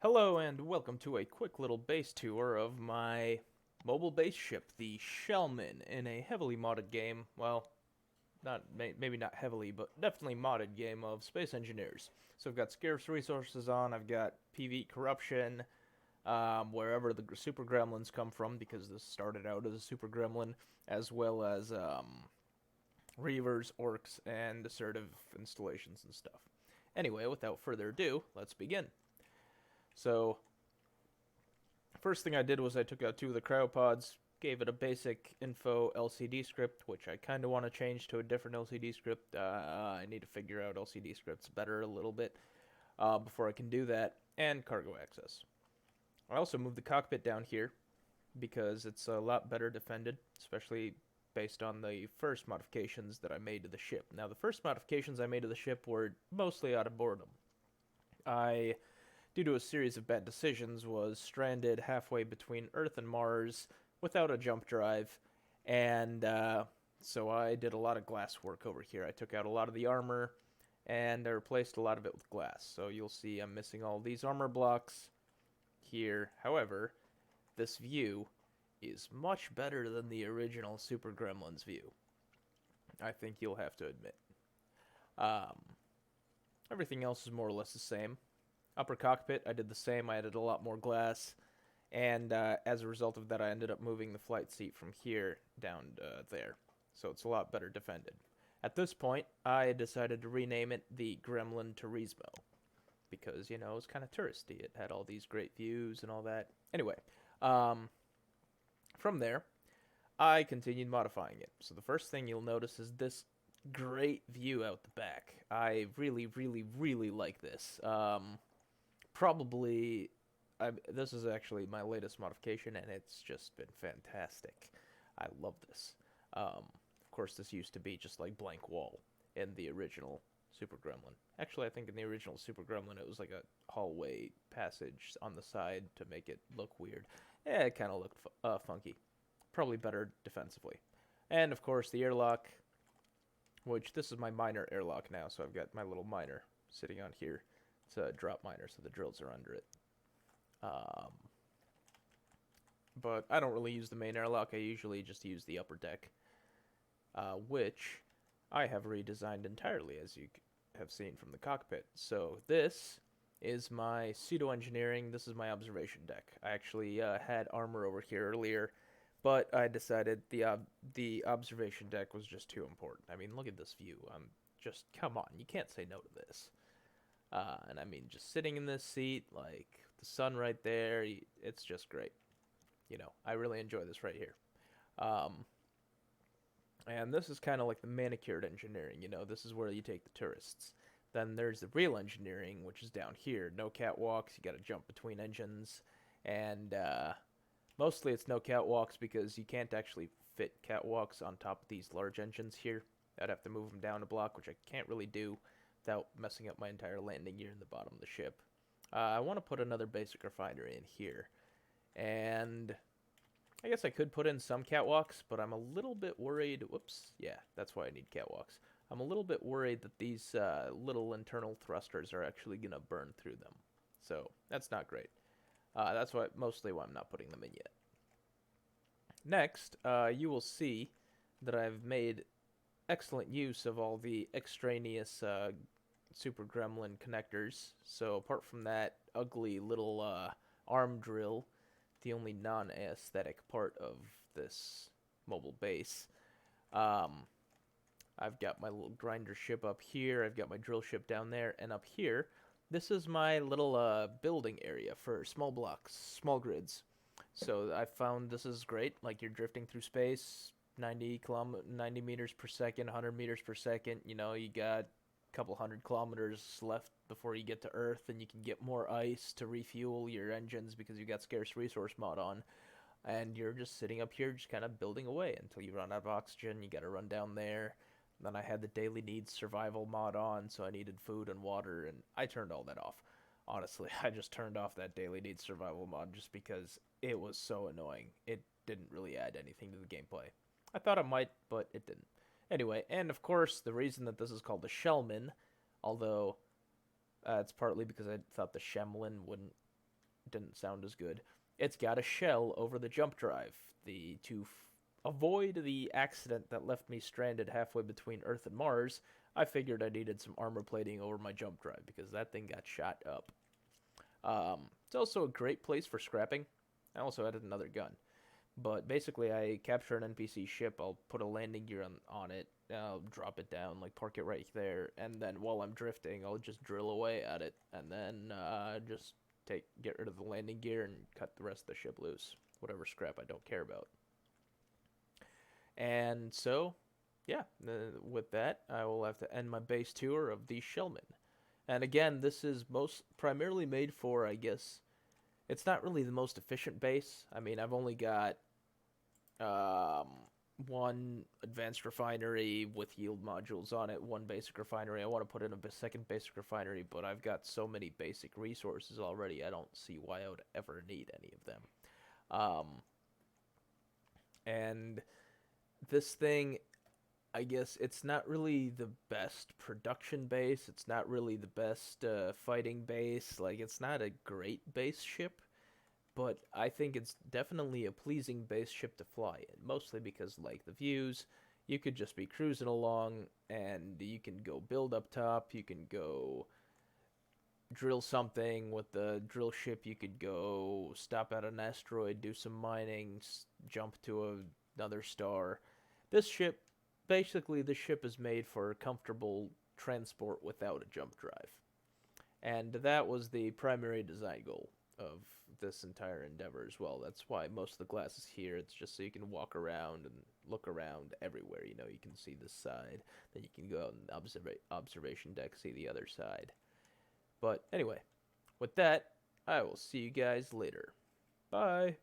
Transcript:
Hello and welcome to a quick little base tour of my mobile base ship, the Shellmin, in a heavily modded game. Well, maybe not heavily, but definitely modded game of Space Engineers. So I've got scarce resources on. I've got PvE corruption, wherever the super gremlins come from, because this started out as a super gremlin, as well as reavers, orcs, and assertive installations and stuff. Anyway, without further ado, let's begin. So first thing I did was I took out two of the cryopods, gave it a basic info LCD script, which I kind of want to change to a different LCD script. I need to figure out LCD scripts better a little bit before I can do that, and cargo access. I also moved the cockpit down here because it's a lot better defended, especially based on the first modifications that I made to the ship. Now, the first modifications I made to the ship were mostly out of boredom. I, due to a series of bad decisions, was stranded halfway between Earth and Mars without a jump drive, and so I did a lot of glass work over here. I took out a lot of the armor, and I replaced a lot of it with glass. So you'll see I'm missing all these armor blocks here. However, this view is much better than the original Super Gremlins view. I think you'll have to admit. Um, Everything else is more or less the same. Upper cockpit, I did the same. I added a lot more glass, and as a result of that, I ended up moving the flight seat from here down there, so it's a lot better defended. At this point, I decided to rename it the Gremlin Turismo because it was kind of touristy. It had all these great views and all that. Anyway, um, from there, I continued modifying it. So the first thing you'll notice is this great view out the back. I really, really, really like this. Probably this is actually my latest modification, and it's just been fantastic. I love this. Of course, this used to be just like blank wall in the original Super Gremlin. Actually, I think in the original Super Gremlin, it was like a hallway passage on the side to make it look weird. Yeah, it kind of looked funky. Probably better defensively. And of course, the airlock, which this is my miner airlock now, so I've got my little miner sitting on here. It's a drop miner, so the drills are under it. Um, but I don't really use the main airlock. I usually just use the upper deck, which I have redesigned entirely, as you have seen from the cockpit. So this is my pseudo-engineering. This is my observation deck. I actually had armor over here earlier, but I decided the observation deck was just too important. I mean, look at this view. Just come on, you can't say no to this. And I mean, just sitting in this seat, like the sun right there, it's just great. I really enjoy this right here. Um, and this is kind of like the manicured engineering. This is where you take the tourists. Then there's the real engineering, which is down here. No catwalks. You got to jump between engines, and mostly it's no catwalks because you can't actually fit catwalks on top of these large engines here. I'd have to move them down a block, which I can't really do without messing up my entire landing gear in the bottom of the ship. I want to put another basic refinery in here. And I guess I could put in some catwalks, but I'm a little bit worried. Whoops. Yeah, that's why I need catwalks. I'm a little bit worried that these little internal thrusters are actually going to burn through them. So that's not great. That's mostly why I'm not putting them in yet. Next, you will see that I've made excellent use of all the extraneous Super Gremlin connectors. So apart from that ugly little arm drill, the only non-aesthetic part of this mobile base, I've got my little grinder ship up here. I've got my drill ship down there, and up here, this is my little building area for small blocks, small grids. So I found this is great. Like you're drifting through space, 90 meters per second, 100 meters per second. You got a couple 100 kilometers left before you get to Earth, and you can get more ice to refuel your engines because you got scarce resource mod on. And you're just sitting up here, just kind of building away until you run out of oxygen. You got to run down there. Then I had the daily needs survival mod on, so I needed food and water, and I turned all that off. Honestly, I just turned off that daily needs survival mod just because it was so annoying. It didn't really add anything to the gameplay. I thought it might, but it didn't. Anyway, and of course, the reason that this is called the Shellmin, although it's partly because I thought the Shemlin wouldn't didn't sound as good. It's got a shell over the jump drive. To avoid the accident that left me stranded halfway between Earth and Mars, I figured I needed some armor plating over my jump drive because that thing got shot up. It's also a great place for scrapping. I also added another gun. But basically, I capture an NPC ship, I'll put a landing gear on it, I'll drop it down, like park it right there, and then while I'm drifting, I'll just drill away at it, and then just get rid of the landing gear and cut the rest of the ship loose. Whatever scrap I don't care about. And so, yeah, with that, I will have to end my base tour of the Shellmin. And again, this is primarily made for, I guess, it's not really the most efficient base. I mean, I've only got one advanced refinery with yield modules on it, one basic refinery. I want to put in a second basic refinery, but I've got so many basic resources already, I don't see why I would ever need any of them. And this thing, I guess, it's not really the best production base. It's not really the best fighting base. Like, it's not a great base ship, but I think it's definitely a pleasing base ship to fly in, mostly because, like, the views, you could just be cruising along, and you can go build up top, you can go drill something with the drill ship, you could go stop at an asteroid, do some mining, jump to another star. This ship, basically, this ship is made for comfortable transport without a jump drive. And that was the primary design goal of this entire endeavor as well. That's why most of the glass is here. It's just so you can walk around and look around everywhere. You know, you can see this side, then you can go out and observation deck, see the other side. But anyway, with that, I will see you guys later. Bye.